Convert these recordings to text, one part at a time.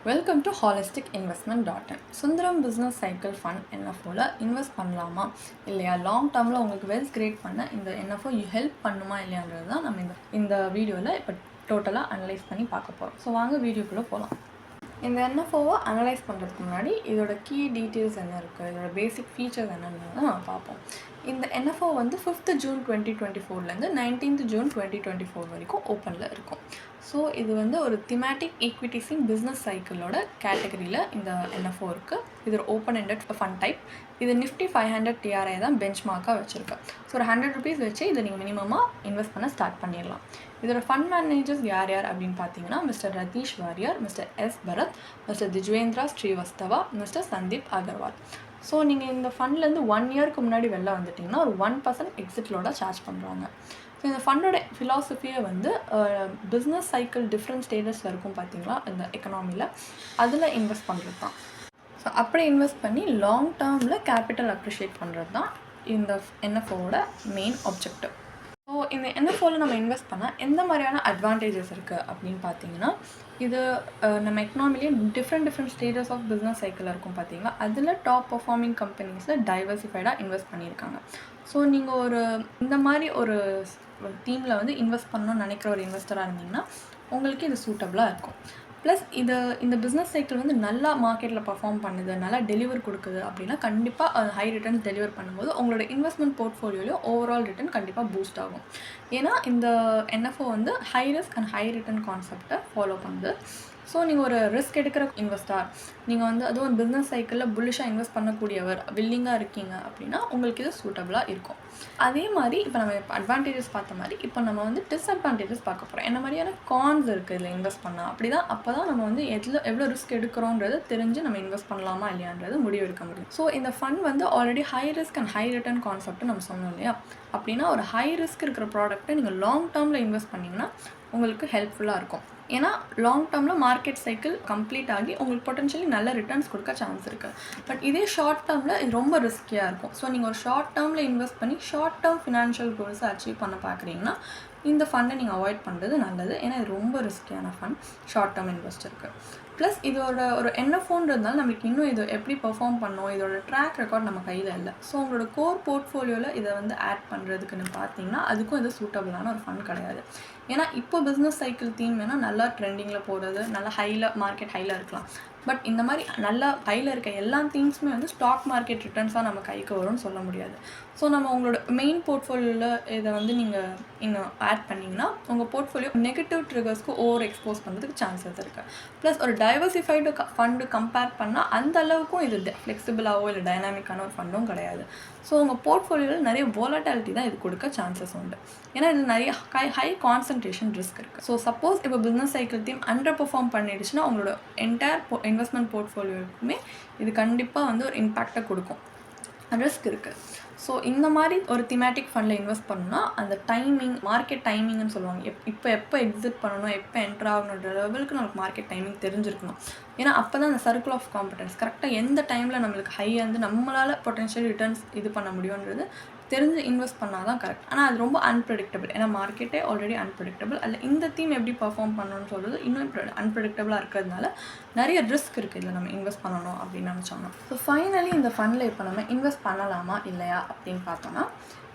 Welcome to holistic investment. Sundaram business cycle fund என்எஃப்ஓவில் invest பண்ணலாமா இல்லையா, லாங் டேர்மில் உங்களுக்கு வெல்த் கிரியேட் பண்ண இந்த என்எஃப்ஓ ஹெல்ப் பண்ணுமா இல்லையான்றது தான் நம்ம இந்த வீடியோவில் இப்போ டோட்டலாக அனலைஸ் பண்ணி பார்க்க போகிறோம். ஸோ வாங்க வீடியோக்குள்ளே போகலாம். இந்த என்எஃப்ஓவை அனலைஸ் பண்ணுறதுக்கு முன்னாடி இதோட கீ டீட்டெயில்ஸ் என்ன இருக்குது, இதோட பேசிக் ஃபீச்சர்ஸ் என்னென்னு நம்ம பார்ப்போம். இந்த என்எஃப்ஓ வந்து 5th June 2024 19th June 2024 வரைக்கும் ஓப்பனில் இருக்கும். ஸோ இது வந்து ஒரு திமேட்டிக் ஈக்விட்டிஸின் பிஸ்னஸ் சைக்கிளோட கேட்டகரியில் இந்த என்எஃப்ஓ இருக்குது. இது ஒரு ஓப்பன் எண்டட் ஃபண்ட் டைப். இது நிஃப்டி 500 TRI தான் பெஞ்ச் மார்க்காக வச்சுருக்கேன். ஸோ ஒரு ₹100 வச்சு இதை நீங்கள் மினிமமாக இன்வெஸ்ட் பண்ண ஸ்டார்ட் பண்ணிடலாம். இதோட ஃபண்ட் மேனேஜர்ஸ் யார் அப்படின்னு பார்த்தீங்கன்னா mister Ratish Warrier, mister S Bharat, mister Dhijvendra Srivastava, mister Sandeep Agarwal. So நீங்கள் இந்த ஃபண்ட்லேருந்து 1 இயருக்கு முன்னாடி வெளில வந்துட்டிங்கன்னா ஒரு 1% எக்ஸிட்லோட சார்ஜ் பண்ணுறாங்க. ஸோ இந்த ஃபண்டோட ஃபிலாசபியை வந்து பிஸ்னஸ் சைக்கிள் டிஃப்ரெண்ட் ஸ்டேஜஸில் இருக்கும் பார்த்தீங்களா இந்த எக்கனாமியில், அதில் இன்வெஸ்ட் பண்ணுறது தான். ஸோ அப்படி இன்வெஸ்ட் பண்ணி லாங் டேர்மில் கேபிட்டல் அப்ரிஷியேட் பண்ணுறது தான் இந்த என்எஃப்ஓவோட மெயின் ஆப்ஜெக்டிவ். ஸோ இந்த என்எஃப்ஓவில் நம்ம இன்வெஸ்ட் பண்ணால் எந்த மாதிரியான அட்வான்டேஜஸ் இருக்குது அப்படின்னு பார்த்தீங்கன்னா, இது நம்ம எக்கனாமிலேயே different stages of business cycle இருக்கும் பார்த்தீங்களா, அதில் டாப் பர்ஃபார்மிங் கம்பெனிஸில் டைவர்சிஃபைடாக இன்வெஸ்ட் பண்ணியிருக்காங்க. ஸோ நீங்கள் இந்த மாதிரி ஒரு தீமில் வந்து இன்வெஸ்ட் பண்ணணும்னு நினைக்கிற ஒரு இன்வெஸ்டராக இருந்தீங்கன்னா உங்களுக்கு இது சூட்டபுளாக இருக்கும். ப்ளஸ் இந்த பிஸ்னஸ் சைக்கிள் வந்து நல்லா மார்க்கெட்டில் பர்ஃபார்ம் பண்ணுது, நல்லா டெலிவர் கொடுக்குது அப்படின்னா கண்டிப்பாக அது ஹை ரிட்டர்ன்ஸ் டெலிவர் பண்ணும்போது உங்களோட இன்வெஸ்ட்மெண்ட் போர்ட்ஃபோலியோலையும் ஓவரால் ரிட்டர்ன் கண்டிப்பாக பூஸ்ட் ஆகும். ஏன்னா இந்த என்எஃப்ஓ வந்து high risk and high return கான்செப்டை ஃபாலோ பண்ணுது. ஸோ நீங்கள் ஒரு ரிஸ்க் எடுக்கிற இன்வெஸ்டார், நீங்கள் வந்து அதுவும் ஒரு பிஸ்னஸ் சைக்கிளில் புல்லிஷாக இன்வெஸ்ட் பண்ணக்கூடியவர் வில்லிங்காக இருக்கீங்க அப்படின்னா உங்களுக்கு இது சூட்டபுளாக இருக்கும். அதே மாதிரி இப்போ நம்ம அட்வான்டேஜஸ் பார்த்த மாதிரி இப்போ நம்ம வந்து டிஸ்அட்வான்டேஜஸ் பார்க்க போகிறோம். என்ன மாதிரியான கான்ஸ் இருக்குது இதில் இன்வெஸ்ட் பண்ணால். அப்போ தான் நம்ம வந்து எவ்வளோ ரிஸ்க் எடுக்கிறோன்றது தெரிஞ்சு நம்ம இன்வெஸ்ட் பண்ணலாமா இல்லையான்றது முடிவு எடுக்க முடியும். ஸோ இந்த ஃபண்ட் வந்து already high risk and high return concept நம்ம சொன்னோம் இல்லையா, அப்படின்னா ஒரு ஹை ரிஸ்க் இருக்கிற ப்ராடக்ட்டை நீங்கள் லாங் டேர்மில் இன்வெஸ்ட் பண்ணிங்கன்னா உங்களுக்கு ஹெல்ப்ஃபுல்லாக இருக்கும். ஏன்னா லாங் டேர்மில் மார்க்கெட் சைக்கிள் கம்ப்ளீட் ஆகி உங்களுக்கு பொட்டன்ஷியலி நல்ல ரிட்டர்ன்ஸ் கொடுக்க சான்ஸ் இருக்குது. பட் இதே ஷார்ட் டேர்மில் இது ரொம்ப ரிஸ்கியாக இருக்கும். ஸோ நீங்கள் ஒரு ஷார்ட் டேர்மில் இன்வெஸ்ட் பண்ணி ஷார்ட் டேர்ம் ஃபினான்ஷியல் கோல்ஸை அச்சீவ் பண்ண பார்க்குறீங்கன்னா இந்த ஃபண்டை நீங்கள் அவாய்ட் பண்ணுறது நல்லது. ஏன்னா இது ரொம்ப ரிஸ்கியான ஃபண்ட் ஷார்ட் டேர்ம் இன்வெஸ்டருக்கு. ப்ளஸ் இதோட ஒரு என்எஃப்ஓன்றதுனால நம்மளுக்கு இன்னும் இது எப்படி பெர்ஃபார்ம் பண்ணோம், இதோட ட்ராக் ரெக்கார்ட் நம்ம கையில் இல்லை. ஸோ உங்களோட கோர் போர்ட்ஃபோலியோவில் இதை வந்து ஆட் பண்ணுறதுக்குன்னு பார்த்தீங்கன்னா அதுக்கும் இது சூட்டபுளான ஒரு ஃபண்ட் கிடையாது. ஏன்னா இப்போ பிஸ்னஸ் சைக்கிள் தீம் வேணால் நல்லா ட்ரெண்டிங்கில் போகிறது, நல்லா மார்க்கெட் ஹையில் இருக்கலாம். பட் இந்த மாதிரி நல்லா ஹையில் இருக்க எல்லா தீம்ஸுமே வந்து ஸ்டாக் மார்க்கெட் ரிட்டர்ன்ஸாக நம்ம கைக்கு வரும்னு சொல்ல முடியாது. ஸோ நம்ம உங்களோட மெயின் போர்ட்ஃபோலியோவில் இதை வந்து நீங்கள் இன்னும் ஆட் பண்ணிங்கன்னா உங்கள் போர்ட்ஃபோலியோ நெகட்டிவ் ட்ரிகர்ஸ்க்கு ஓவர் எக்ஸ்போஸ் பண்ணுறதுக்கு சான்சஸ் இருக்குது. ப்ளஸ் ஒரு டைவர்சிஃபைடு ஃபண்டு கம்பேர் பண்ணால் அந்த அளவுக்கும் இது ஃப்ளெக்சிபிளாகவோ இல்லை டைனாமிக்கான ஒரு ஃபண்டும் கிடையாது. ஸோ உங்கள் போர்ட்ஃபோலியோவில் நிறைய வோலட்டாலிட்டி தான் இது கொடுக்க சான்சஸ் உண்டு. ஏன்னா இது நிறைய ஹை கான்சன்ட்ரேஷன் ரிஸ்க் இருக்குது. ஸோ சப்போஸ் இப்போ business cycle theme underperform பண்ணிடுச்சுன்னா உங்களோட என்டையர் இன்வெஸ்ட்மெண்ட் போர்ட்ஃபோலியோவுக்குமே இது கண்டிப்பாக வந்து ஒரு இம்பேக்டை கொடுக்கும், ரிஸ்க் இருக்குது. ஸோ இந்த மாதிரி ஒரு திமேட்டிக் ஃபண்டில் இன்வெஸ்ட் பண்ணால் அந்த டைமிங், மார்க்கெட் டைமிங்னு சொல்லுவாங்க. எப்போ எக்ஸிட் பண்ணணும், எப்போ என்ட்ரு ஆகணுன்ற லெவலுக்கு நமக்கு மார்க்கெட் டைமிங் தெரிஞ்சிருக்கணும். ஏன்னா அப்போ தான் அந்த சர்க்கிள் ஆஃப் காம்படன்ஸ் கரெக்டாக எந்த டைமில் நம்மளுக்கு ஹை வந்து நம்மளால் பொட்டன்ஷியல் ரிட்டர்ன்ஸ் இது பண்ண முடியுன்றது தெரிஞ்சு இன்வெஸ்ட் பண்ணால் தான் கரெக்ட். ஆனால் அது ரொம்ப அன்பிரடிக்டபிள். ஏன்னா மார்க்கெட்டே ஆல்ரெடி அன்பிரடிக்டபிள். அதில் இந்த தீம் எப்படி பர்ஃபார்ம் பண்ணணும்னு சொல்கிறது இன்னும் அன்பிரடிக்டபிளாக இருக்கிறதுனால நிறைய ரிஸ்க் இருக்குது இதில் நம்ம இன்வெஸ்ட் பண்ணணும் அப்படின்னு நினச்சோம்னா. ஸோ ஃபைனலி இந்த ஃபண்டில் இப்போ நம்ம இன்வெஸ்ட் பண்ணலாமா இல்லையா அப்படின்னு பார்த்தோன்னா,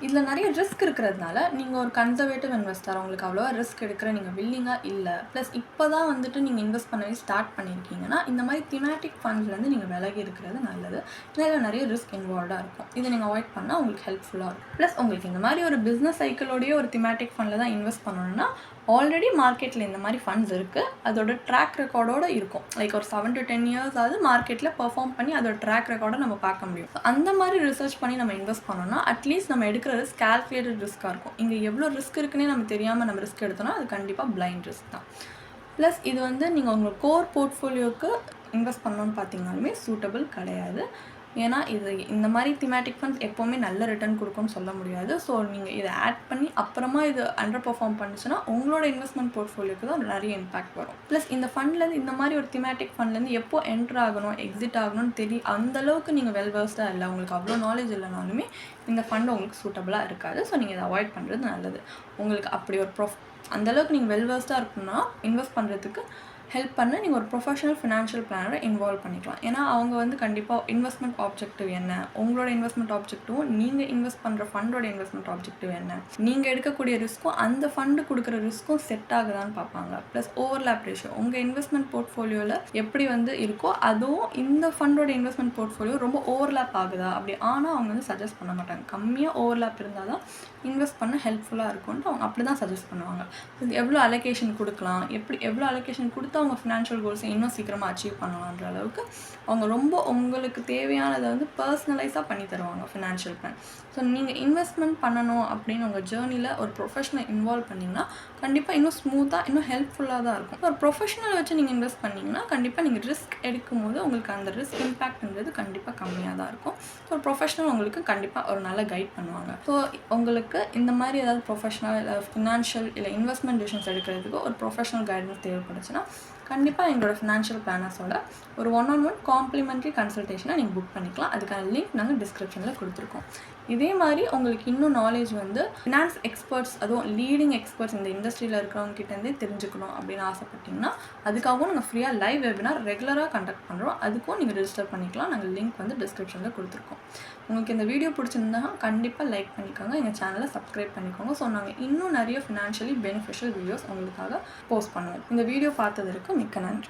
இதில் நிறைய ரிஸ்க் இருக்கிறதுனால நீங்கள் ஒரு கன்சர்வேட்டிவ் இன்வெஸ்டர், உங்களுக்கு அவ்வளோவா ரிஸ்க் எடுக்கிற நீங்கள் வில்லிங்காக இல்லை, ப்ளஸ் இப்போ தான் வந்துட்டு நீங்கள் இன்வெஸ்ட் பண்ணவே ஸ்டார்ட் பண்ணியிருக்கீங்கன்னா இந்த மாதிரி திமேட்டிக் ஃபண்ட்ஸ்லேருந்து நீங்கள் விலகி இருக்கிறது நல்லது. இதில் நிறைய ரிஸ்க் இன்வால்வ்டாக இருக்கும். இதை நீங்கள் அவாய்ட் பண்ணால் உங்களுக்கு ஹெல்ப்ஃபுல்லாக இருக்கும். ப்ளஸ் உங்களுக்கு இந்த மாதிரி ஒரு பிஸ்னஸ் சைக்கிளோடைய ஒரு திமேட்டிக் ஃபண்டில் தான் இன்வெஸ்ட் பண்ணணும்னா ஆல்ரெடி மார்க்கெட்டில் இந்த மாதிரி ஃபண்ட்ஸ் இருக்குது, அதோட ட்ராக் ரெக்கார்டோடு இருக்கும். லைக் ஒரு 7 to 10 years ஆகுது மார்க்கெட்டில் பர்ஃபார்ம் பண்ணி அதோட ட்ராக் ரெக்கார்டை நம்ம பார்க்க முடியும். அந்த மாதிரி ரிசர்ச் பண்ணி நம்ம இன்வெஸ்ட் பண்ணோம்னா அட்லீஸ்ட் நம்ம எடுக்கிற ரிஸ்க் கால்குலேட்டட் ரிஸ்க்காக இருக்கும். இங்கே எவ்வளோ ரிஸ்க் இருக்குன்னே நம்ம தெரியாமல் நம்ம ரிஸ்க் எடுத்தோம்னா அது கண்டிப்பாக பிளைண்ட் ரிஸ்க் தான். ப்ளஸ் இது வந்து நீங்கள் உங்கள் கோர் போர்ட்ஃபோலியோவுக்கு இன்வெஸ்ட் பண்ணணும்னு பார்த்தீங்கன்னாலுமே சூட்டபிள் கிடையாது. ஏன்னா இது இந்த மாதிரி திமேட்டிக் ஃபண்ட்ஸ் எப்போவுமே நல்ல ரிட்டர்ன் கொடுக்கும்னு சொல்ல முடியாது. ஸோ நீங்கள் இதை ஆட் பண்ணி அப்புறமா இது அண்டர் பெர்ஃபார்ம் பண்ணிச்சுன்னா உங்களோட இன்வெஸ்ட்மெண்ட் போர்ட்ஃபோலியோக்கு தான் நிறைய இம்பாக்ட் வரும். ப்ளஸ் இந்த ஃபண்ட்லேருந்து இந்த மாதிரி ஒரு திமேட்டிக் ஃபண்ட்லேருந்து எப்போ என்ட்ரு ஆகணும், எக்ஸிட் ஆகணும்னு தெரியும் அந்தளவுக்கு நீங்கள் வெல்வர்ஸ்டாக இல்லை, உங்களுக்கு அவ்வளோ நாலேஜ் இல்லைனாலுமே இந்த ஃபண்ட் உங்களுக்கு சூட்டபுளாக இருக்காது. ஸோ நீங்கள் இதை அவாய்ட் பண்ணுறது நல்லது. உங்களுக்கு அப்படி ஒரு அந்தளவுக்கு நீங்கள் வெல்வர்ஸ்டாக இருக்கணும்னா இன்வெஸ்ட் பண்ணுறதுக்கு ஹெல்ப் பண்ண நீங்கள் ஒரு ப்ரொஃபஷனல் ஃபினான்ஷியல் பிளானரை இன்வால்வ் பண்ணிக்கலாம். ஏன்னா அவங்க வந்து கண்டிப்பாக இன்வெஸ்ட்மெண்ட் ஆப்ஜெக்டிவ் என்ன, உங்களோட இன்வெஸ்ட்மெண்ட் ஆப்ஜெக்டிவும் நீங்கள் இன்வெஸ்ட் பண்ணுற ஃபண்டோட இன்வெஸ்ட்மெண்ட் ஆப்ஜெக்டிவ் என்ன, நீங்கள் எடுக்கக்கூடிய ரிஸ்க்கும் அந்த ஃபண்டு கொடுக்குற ரிஸ்க்கும் செட் ஆகுதான்னு பார்ப்பாங்க. ப்ளஸ் ஓவர்லேப் ரேஷியோ, உங்கள் இன்வெஸ்ட்மெண்ட் போர்ட்ஃபோலியோவில் எப்படி வந்து இருக்கோ அதுவும் இந்த ஃபண்டோட இன்வெஸ்ட்மெண்ட் போர்ட்ஃபோலியோ ரொம்ப ஓவர்லேப் ஆகுதா, அப்படி ஆனால் அவங்க வந்து சஜஸ்ட் பண்ண மாட்டாங்க. கம்மியாக ஓவர்லேப் இருந்தால் தான் இன்வெஸ்ட் பண்ண ஹெல்ப்ஃபுல்லாக இருக்கும்ட்டு அவங்க அப்படி தான் சஜஸ்ட் பண்ணுவாங்க. எவ்வளோ அலோகேஷன் கொடுக்கலாம், எவ்வளோ அலோகேஷன் கொடுத்தா அவங்க ஃபினான்ஷியல் கோல்ஸை இன்னும் சீக்கிரமாக அச்சீவ் பண்ணலான்ற அளவுக்கு அவங்க ரொம்ப உங்களுக்கு தேவையானதை வந்து பர்சனலைஸாக பண்ணி தருவாங்க ஃபினான்ஷியல் பிளான். ஸோ நீங்கள் இன்வெஸ்ட்மெண்ட் பண்ணணும் அப்படின்னு உங்கள் ஜேர்னியில் ஒரு ப்ரொஃபஷனல் இன்வால்வ் பண்ணிங்கன்னா கண்டிப்பாக இன்னும் ஸ்மூத்தாக இன்னும் ஹெல்ப்ஃபுல்லாக தான் இருக்கும். ஒரு ப்ரொஃபஷனல் வச்சு நீங்கள் இன்வெஸ்ட் பண்ணிங்கன்னா கண்டிப்பாக நீங்கள் ரிஸ்க் எடுக்கும் போது உங்களுக்கு அந்த ரிஸ்க் இம்பேக்ட்ன்றது கண்டிப்பாக கம்மியாக தான் இருக்கும். ஸோ ஒரு ப்ரொஃபஷனல் உங்களுக்கு கண்டிப்பாக ஒரு நல்ல கைட் பண்ணுவாங்க. ஸோ உங்களுக்கு இந்த மாதிரி ஏதாவது ப்ரொஃபஷனல் இல்லை ஃபினான்ஷியல் இல்லை இன்வெஸ்ட்மெண்ட் டிசிஷன்ஸ் எடுக்கிறதுக்கு ஒரு ப்ரொஃபஷனல் கைடன்ஸ் தேவைப்படுச்சுன்னா கண்டிப்பாக எங்களோட ஃபினான்ஷியல் பிளானர்ஸோட ஒரு 1-on-1 காம்ப்ளிமெண்ட்ரி கன்சல்டேஷனை நீங்கள் புக் பண்ணிக்கலாம். அதுக்கான லிங்க் நாங்கள் டிஸ்கிரிப்ஷனில் கொடுத்துருக்கோம். இதே மாதிரி உங்களுக்கு இன்னும் நாலேஜ் வந்து ஃபினான்ஸ் எக்ஸ்பர்ட்ஸ், அதுவும் லீடிங் எக்ஸ்பர்ட்ஸ் இந்த இண்டஸ்ட்ரியில் இருக்கிறவங்க கிட்டேருந்தே தெரிஞ்சுக்கணும் அப்படின்னு ஆசைப்பட்டிங்கன்னா அதுக்காகவும் நாங்கள் ஃப்ரீயாக லைவ் வெபினார் ரெகுலராக கண்டக்ட் பண்ணுறோம். அதுக்கும் நீங்கள் ரெஜிஸ்டர் பண்ணிக்கலாம். நாங்கள் லிங்க் வந்து டிஸ்கிரிப்ஷனில் கொடுத்துருக்கோம். உங்களுக்கு இந்த வீடியோ பிடிச்சிருந்தா கண்டிப்பாக லைக் பண்ணிக்கோங்க, எங்கள் சேனலை சப்ஸ்கிரைப் பண்ணிக்கோங்க. ஸோ நாங்கள் இன்னும் நிறைய ஃபினான்ஷியலி பெனிஃபிஷியல் வீடியோஸ் உங்களுக்காக போஸ்ட் பண்ணுவோம். இந்த வீடியோ பார்த்ததற்கு மிக்க நன்றி.